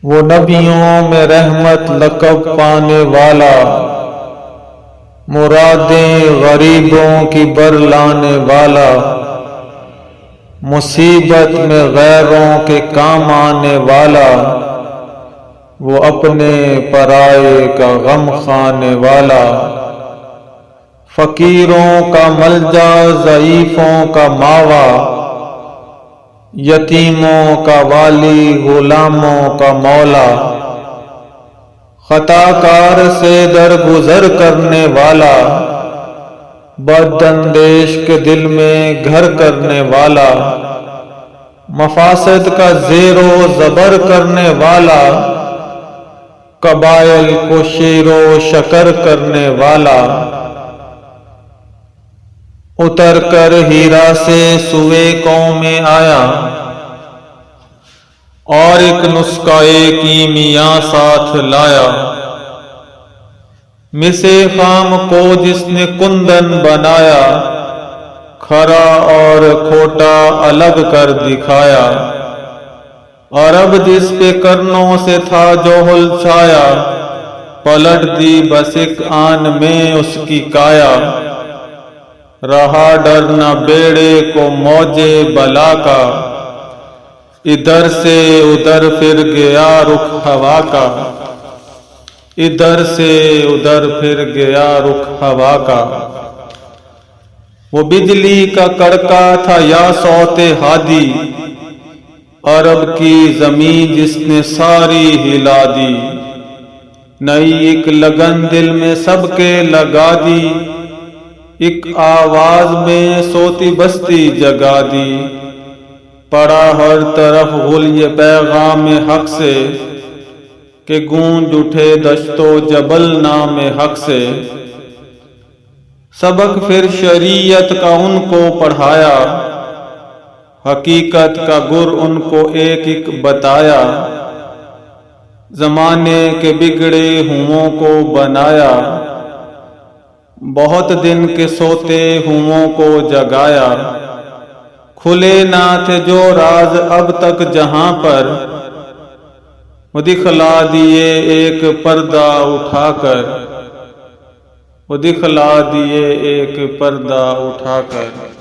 वो नबियों में रहमत लक़ब पाने वाला, मुरादें गरीबों की बरलाने वाला, मुसीबत में गैरों के काम आने वाला, वो अपने पराये का गम खाने वाला, फकीरों का मलजा ज़ईफों का मावा, यतीमों का वाली गुलामों का मौला, खताकार से दरगुजर करने वाला, बदअंदेश के दिल में घर करने वाला, मफासद का ज़ेरो ज़बर करने वाला, कबायल को शेरो शकर करने वाला, उतर कर हीरा से सुवे कौम में आया और एक नुस्खाए कीमिया साथ लाया। मिसे खाम को जिसने कुंदन बनाया, खरा और खोटा अलग कर दिखाया। और अब जिस पे करनों से था जो हुल छाया, पलट दी बस एक आन में उसकी काया। रहा डर न बेड़े को मौजे बला का, इधर से उधर फिर गया रुख हवा का। इधर से उधर फिर गया रुख हवा का। वो बिजली का कड़का था या सौते हादी, अरब की जमीन जिसने सारी हिला दी। नई एक लगन दिल में सबके लगा दी, एक आवाज में सोती बस्ती जगा दी। पड़ा हर तरफ गुल ये पैगाम हक से, कि गूंज उठे दश्तो जबल नाम हक से। सबक फिर शरीयत का उनको पढ़ाया, हकीकत का गुर उनको एक एक बताया। जमाने के बिगड़े हुओं को बनाया, बहुत दिन के सोते हुओं को जगाया। खुले ना थे जो राज अब तक जहां पर, वो दिखला दिए एक पर्दा उठाकर। वो दिखला दिए एक पर्दा उठाकर।